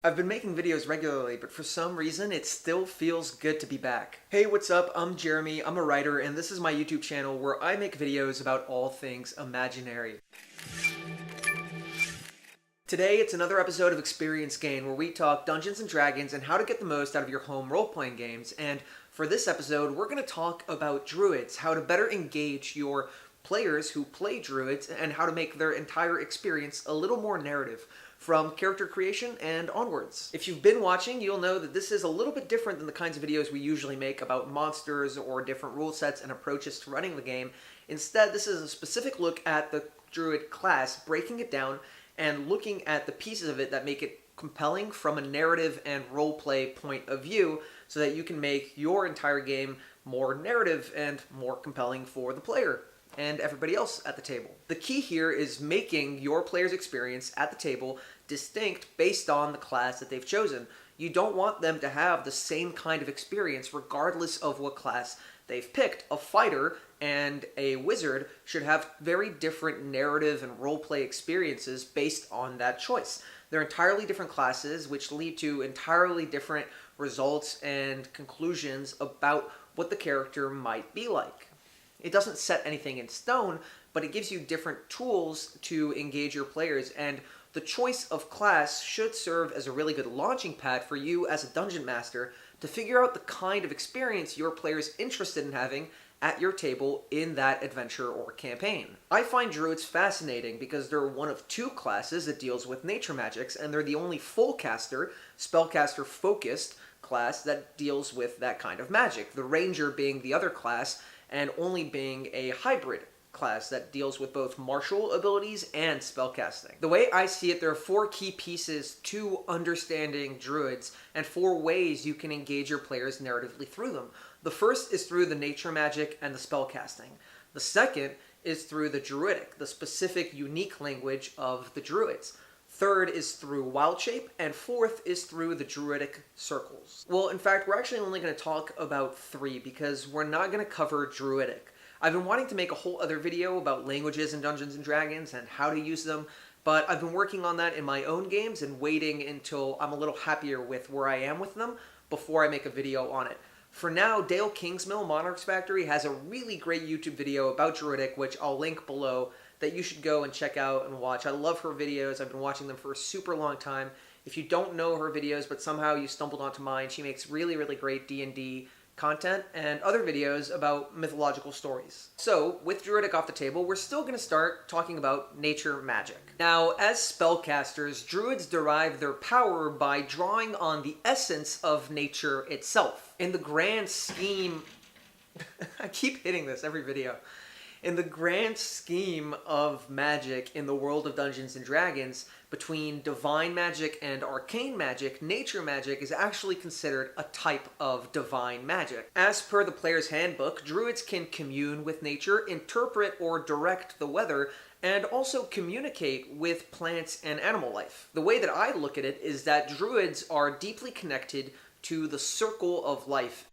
I've been making videos regularly, but for some reason it still feels good to be back. Hey, what's up? I'm Jeremy, I'm a writer, and this is my YouTube channel where I make videos about all things imaginary. Today it's another episode of Experience Gain where we talk Dungeons & Dragons and how to get the most out of your home role-playing games, and for this episode we're going to talk about Druids, how to better engage your players who play Druids, and how to make their entire experience a little more narrative, from character creation and onwards. If you've been watching, you'll know that this is a little bit different than the kinds of videos we usually make about monsters or different rule sets and approaches to running the game. Instead, this is a specific look at the Druid class, breaking it down and looking at the pieces of it that make it compelling from a narrative and roleplay point of view, so that you can make your entire game more narrative and more compelling for the player and everybody else at the table. The key here is making your player's experience at the table distinct based on the class that they've chosen. You don't want them to have the same kind of experience regardless of what class they've picked. A fighter and a wizard should have very different narrative and roleplay experiences based on that choice. They're entirely different classes, which lead to entirely different results and conclusions about what the character might be like. It doesn't set anything in stone, but it gives you different tools to engage your players, and the choice of class should serve as a really good launching pad for you as a dungeon master to figure out the kind of experience your player's interested in having at your table in that adventure or campaign. I find Druids fascinating because they're one of two classes that deals with nature magics, and they're the only full caster, spellcaster focused class that deals with that kind of magic. The Ranger being the other class, and only being a hybrid class that deals with both martial abilities and spellcasting. The way I see it, there are four key pieces to understanding Druids, and four ways you can engage your players narratively through them. The first is through the nature magic and the spellcasting. The second is through the Druidic, the specific, unique language of the Druids. Third is through wild shape, and fourth is through the Druidic circles. Well, in fact, we're actually only going to talk about three because we're not going to cover Druidic. I've been wanting to make a whole other video about languages in Dungeons & Dragons and how to use them, but I've been working on that in my own games and waiting until I'm a little happier with where I am with them before I make a video on it. For now, Dale Kingsmill, Monarch's Factory, has a really great YouTube video about Druidic, which I'll link below, that you should go and check out and watch. I love her videos. I've been watching them for a super long time. If you don't know her videos, but somehow you stumbled onto mine, she makes really, really great D&D content and other videos about mythological stories. So, with Druidic off the table, we're still going to start talking about nature magic. Now, as spellcasters, Druids derive their power by drawing on the essence of nature itself. In the grand scheme... I keep hitting this every video. In the grand scheme of magic in the world of Dungeons & Dragons, between divine magic and arcane magic, nature magic is actually considered a type of divine magic. As per the player's handbook, Druids can commune with nature, interpret or direct the weather, and also communicate with plants and animal life. The way that I look at it is that Druids are deeply connected to the circle of life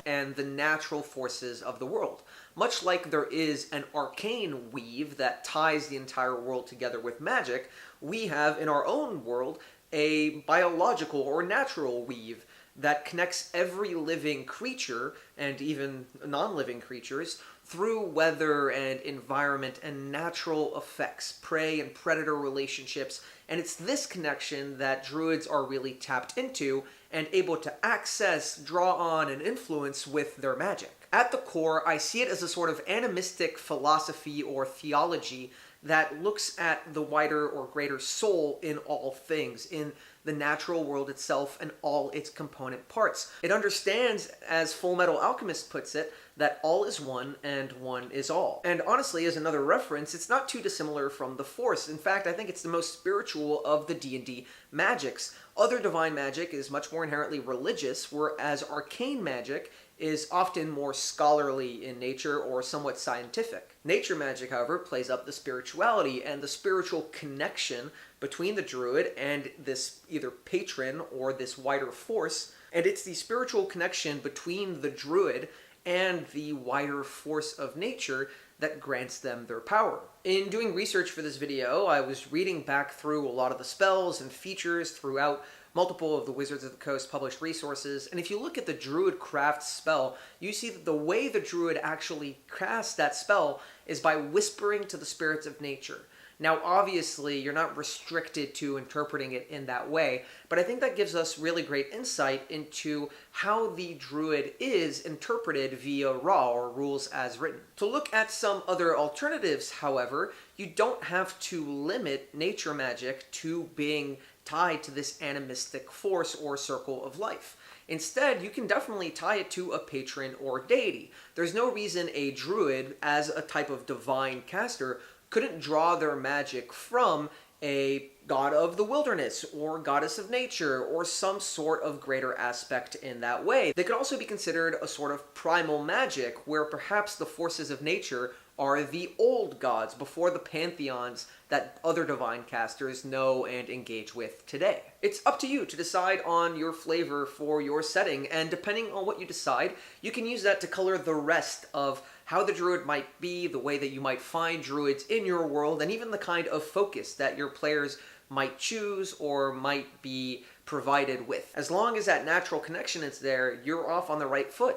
and the natural forces of the world. Much like there is an arcane weave that ties the entire world together with magic, we have in our own world a biological or natural weave that connects every living creature, and even non-living creatures, through weather and environment and natural effects, prey and predator relationships, and it's this connection that Druids are really tapped into and able to access, draw on, and influence with their magic. At the core, I see it as a sort of animistic philosophy or theology that looks at the wider or greater soul in all things, in the natural world itself and all its component parts. It understands, as Full Metal Alchemist puts it, that all is one and one is all. And honestly, as another reference, it's not too dissimilar from the Force. In fact, I think it's the most spiritual of the D&D magics. Other divine magic is much more inherently religious, whereas arcane magic is often more scholarly in nature or somewhat scientific. Nature magic, however, plays up the spirituality and the spiritual connection between the druid and this either patron or this wider force, and it's the spiritual connection between the druid and the wider force of nature that grants them their power. In doing research for this video, I was reading back through a lot of the spells and features throughout multiple of the Wizards of the Coast published resources, and if you look at the Druid craft spell, you see that the way the Druid actually casts that spell is by whispering to the spirits of nature. Now, obviously, you're not restricted to interpreting it in that way, but I think that gives us really great insight into how the Druid is interpreted via Raw, or rules as written. To look at some other alternatives, however, you don't have to limit nature magic to being tied to this animistic force or circle of life. Instead, you can definitely tie it to a patron or deity. There's no reason a Druid, as a type of divine caster, couldn't draw their magic from a god of the wilderness or goddess of nature or some sort of greater aspect in that way. They could also be considered a sort of primal magic, where perhaps the forces of nature are the old gods before the pantheons that other divine casters know and engage with today. It's up to you to decide on your flavor for your setting, and depending on what you decide, you can use that to color the rest of how the Druid might be, the way that you might find Druids in your world, and even the kind of focus that your players might choose or might be provided with. As long as that natural connection is there, you're off on the right foot.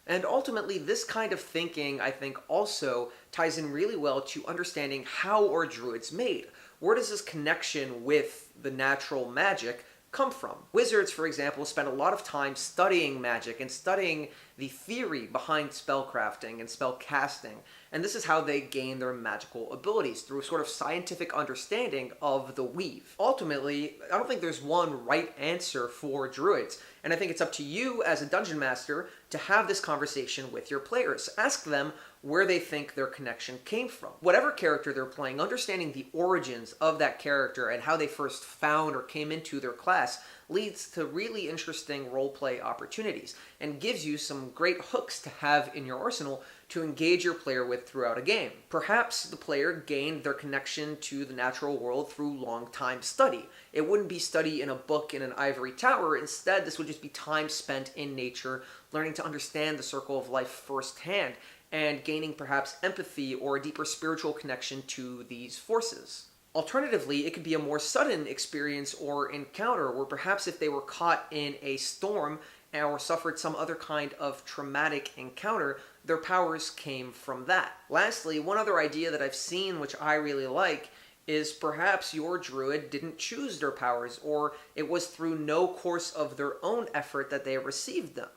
And ultimately, this kind of thinking, I think, also ties in really well to understanding how are Druids made. Where does this connection with the natural magic come from? Wizards, for example, spend a lot of time studying magic and studying the theory behind spellcrafting and spell casting, and this is how they gain their magical abilities, through a sort of scientific understanding of the weave. Ultimately, I don't think there's one right answer for Druids, and I think it's up to you as a dungeon master to have this conversation with your players. Ask them where they think their connection came from. Whatever character they're playing, understanding the origins of that character and how they first found or came into their class leads to really interesting roleplay opportunities and gives you some great hooks to have in your arsenal to engage your player with throughout a game. Perhaps the player gained their connection to the natural world through long time study. It wouldn't be study in a book in an ivory tower. Instead, this would just be time spent in nature, learning to understand the circle of life firsthand, and gaining perhaps empathy or a deeper spiritual connection to these forces. Alternatively, it could be a more sudden experience or encounter, where perhaps if they were caught in a storm or suffered some other kind of traumatic encounter, their powers came from that. Lastly, one other idea that I've seen, which I really like, is perhaps your Druid didn't choose their powers, or it was through no course of their own effort that they received them.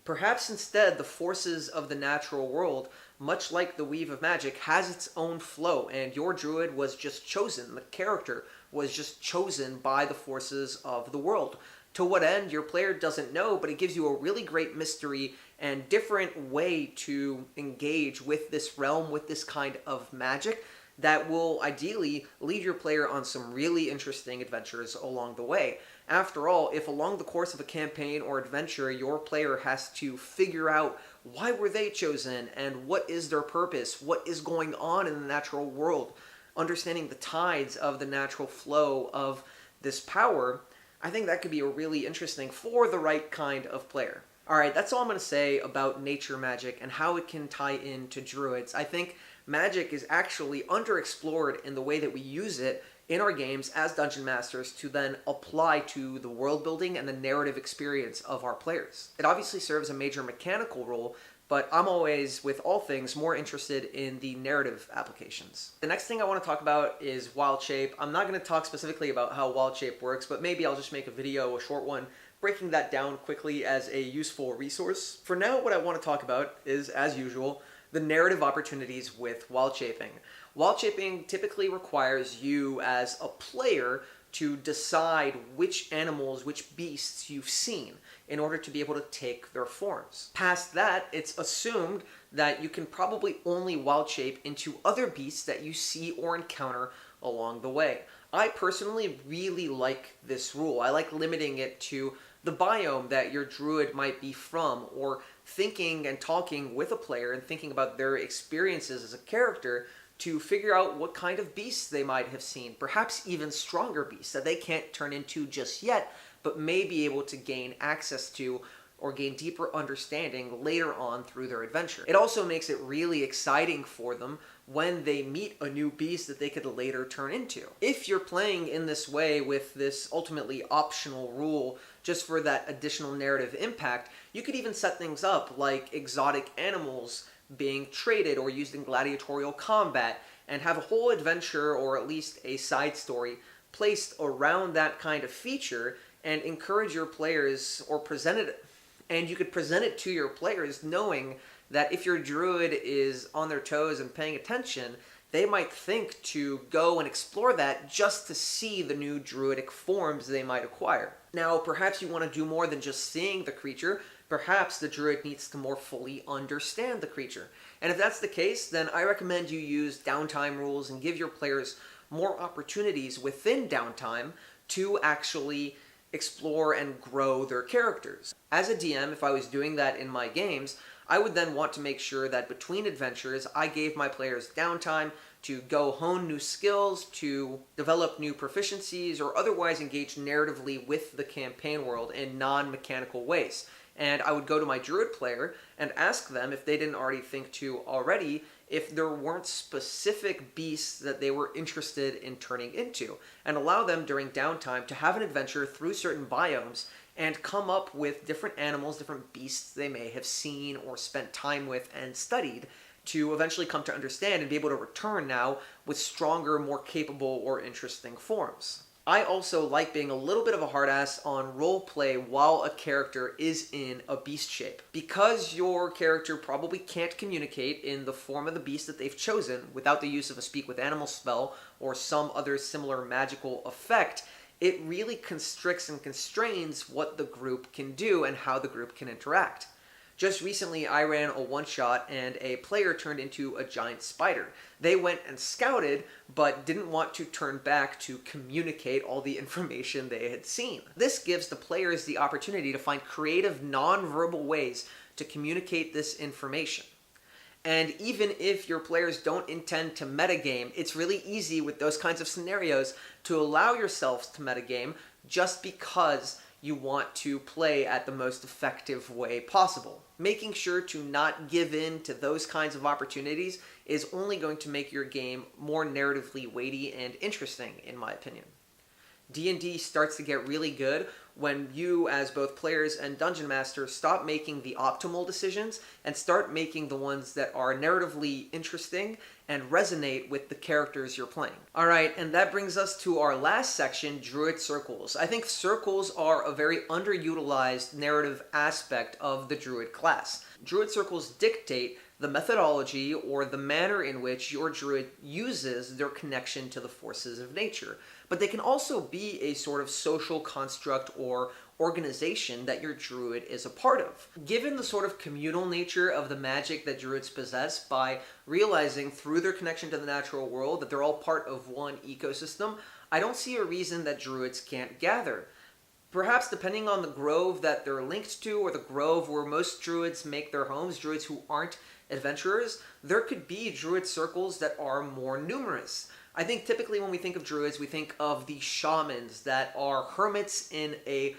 Perhaps instead, the forces of the natural world, much like the weave of magic, has its own flow, and your Druid was just chosen. The character was just chosen by the forces of the world. To what end, your player doesn't know, but it gives you a really great mystery and different way to engage with this realm, with this kind of magic, that will ideally lead your player on some really interesting adventures along the way. After all, if along the course of a campaign or adventure your player has to figure out why were they chosen and what is their purpose, what is going on in the natural world, understanding the tides of the natural flow of this power, I think that could be a really interesting for the right kind of player. Alright, that's all I'm going to say about nature magic and how it can tie into Druids. I think magic is actually underexplored in the way that we use it in our games as Dungeon Masters to then apply to the world building and the narrative experience of our players. It obviously serves a major mechanical role, but I'm always, with all things, more interested in the narrative applications. The next thing I want to talk about is Wild Shape. I'm not going to talk specifically about how Wild Shape works, but maybe I'll just make a video, a short one, breaking that down quickly as a useful resource. For now, what I want to talk about is, as usual, the narrative opportunities with Wild Shaping. Wild Shaping typically requires you as a player to decide which animals, which beasts you've seen in order to be able to take their forms. Past that, it's assumed that you can probably only wild shape into other beasts that you see or encounter along the way. I personally really like this rule. I like limiting it to the biome that your druid might be from, or thinking and talking with a player and thinking about their experiences as a character to figure out what kind of beasts they might have seen, perhaps even stronger beasts that they can't turn into just yet, but may be able to gain access to or gain deeper understanding later on through their adventure. It also makes it really exciting for them when they meet a new beast that they could later turn into. If you're playing in this way with this ultimately optional rule just for that additional narrative impact, you could even set things up like exotic animals being traded or used in gladiatorial combat, and have a whole adventure or at least a side story placed around that kind of feature, and encourage your players, or present it, and you could present it to your players knowing that if your druid is on their toes and paying attention, they might think to go and explore that just to see the new druidic forms they might acquire. Now, perhaps you want to do more than just seeing the creature. Perhaps the druid needs to more fully understand the creature. And if that's the case, then I recommend you use downtime rules and give your players more opportunities within downtime to actually explore and grow their characters. As a DM, if I was doing that in my games, I would then want to make sure that between adventures, I gave my players downtime to go hone new skills, to develop new proficiencies, or otherwise engage narratively with the campaign world in non-mechanical ways. And I would go to my druid player and ask them, if they didn't already think to already, if there weren't specific beasts that they were interested in turning into, and allow them during downtime to have an adventure through certain biomes and come up with different animals, different beasts they may have seen or spent time with and studied, to eventually come to understand and be able to return now with stronger, more capable, or interesting forms. I also like being a little bit of a hard ass on roleplay while a character is in a beast shape. Because your character probably can't communicate in the form of the beast that they've chosen without the use of a speak with animal spell or some other similar magical effect, it really constricts and constrains what the group can do and how the group can interact. Just recently, I ran a one-shot and a player turned into a giant spider. They went and scouted, but didn't want to turn back to communicate all the information they had seen. This gives the players the opportunity to find creative, non-verbal ways to communicate this information. And even if your players don't intend to metagame, it's really easy with those kinds of scenarios to allow yourselves to metagame just because you want to play at the most effective way possible. Making sure to not give in to those kinds of opportunities is only going to make your game more narratively weighty and interesting, in my opinion. D&D starts to get really good when you, as both players and dungeon masters, stop making the optimal decisions and start making the ones that are narratively interesting and resonate with the characters you're playing. Alright, and that brings us to our last section, Druid Circles. I think circles are a very underutilized narrative aspect of the Druid class. Druid Circles dictate the methodology or the manner in which your Druid uses their connection to the forces of nature. But they can also be a sort of social construct or organization that your Druid is a part of. Given the sort of communal nature of the magic that Druids possess, by realizing through their connection to the natural world that they're all part of one ecosystem, I don't see a reason that Druids can't gather. Perhaps depending on the grove that they're linked to, or the grove where most Druids make their homes, Druids who aren't adventurers, there could be Druid circles that are more numerous. I think typically when we think of Druids, we think of the shamans that are hermits in a...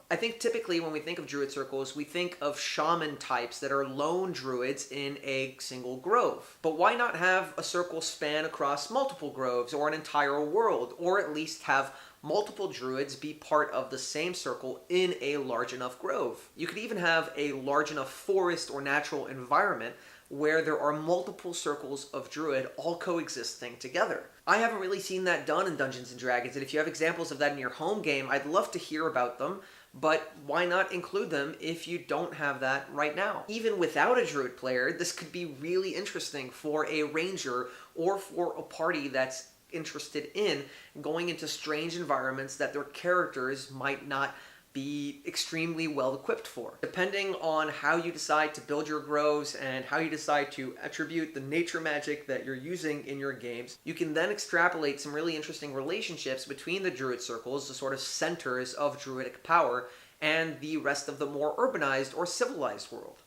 I think typically when we think of Druid circles, we think of shaman types that are lone Druids in a single grove. But why not have a circle span across multiple groves or an entire world, or at least have multiple Druids be part of the same circle in a large enough grove? You could even have a large enough forest or natural environment where there are multiple circles of Druid all coexisting together. I haven't really seen that done in Dungeons & Dragons, and if you have examples of that in your home game, I'd love to hear about them, but why not include them if you don't have that right now? Even without a Druid player, this could be really interesting for a ranger or for a party that's interested in going into strange environments that their characters might not be extremely well equipped for. Depending on how you decide to build your groves and how you decide to attribute the nature magic that you're using in your games, you can then extrapolate some really interesting relationships between the Druid circles, the sort of centers of Druidic power, and the rest of the more urbanized or civilized world.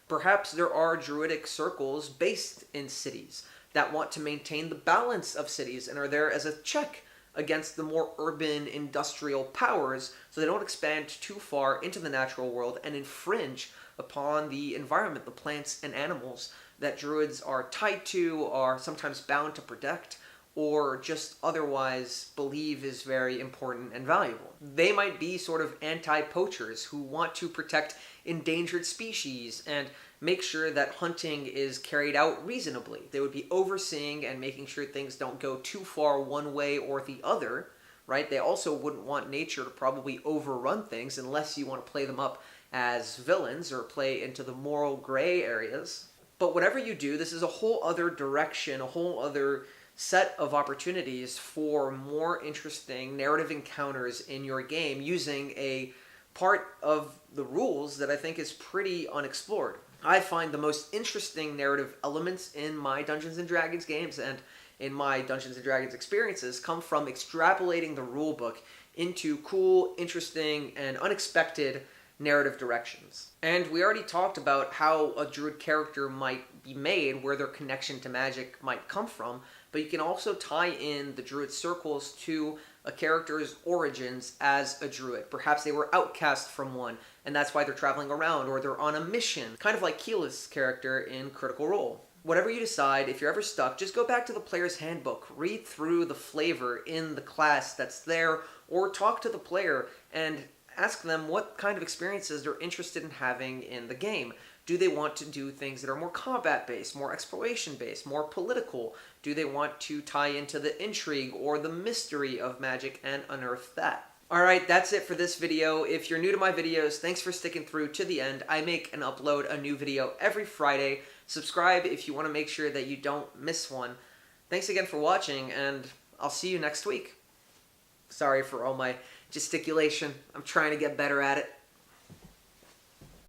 Perhaps there are Druidic circles based in cities that want to maintain the balance of cities and are there as a check against the more urban industrial powers so they don't expand too far into the natural world and infringe upon the environment, the plants and animals that druids are tied to, are sometimes bound to protect, or just otherwise believe is very important and valuable. They might be sort of anti-poachers who want to protect endangered species and make sure that hunting is carried out reasonably. They would be overseeing and making sure things don't go too far one way or the other, right? They also wouldn't want nature to probably overrun things unless you want to play them up as villains or play into the moral gray areas. But whatever you do, this is a whole other direction, a whole other set of opportunities for more interesting narrative encounters in your game using a part of the rules that I think is pretty unexplored. I find the most interesting narrative elements in my Dungeons & Dragons games and in my Dungeons & Dragons experiences come from extrapolating the rulebook into cool, interesting, and unexpected narrative directions. And we already talked about how a druid character might be made, where their connection to magic might come from, but you can also tie in the druid circles to a character's origins as a druid. Perhaps they were outcast from one, and that's why they're traveling around, or they're on a mission, kind of like Keyleth's character in Critical Role. Whatever you decide, if you're ever stuck, just go back to the player's handbook, read through the flavor in the class that's there, or talk to the player and ask them what kind of experiences they're interested in having in the game. Do they want to do things that are more combat-based, more exploration-based, more political? Do they want to tie into the intrigue or the mystery of magic and unearth that? Alright, that's it for this video. If you're new to my videos, thanks for sticking through to the end. I make and upload a new video every Friday. Subscribe if you want to make sure that you don't miss one. Thanks again for watching, and I'll see you next week. Sorry for all my gesticulation. I'm trying to get better at it.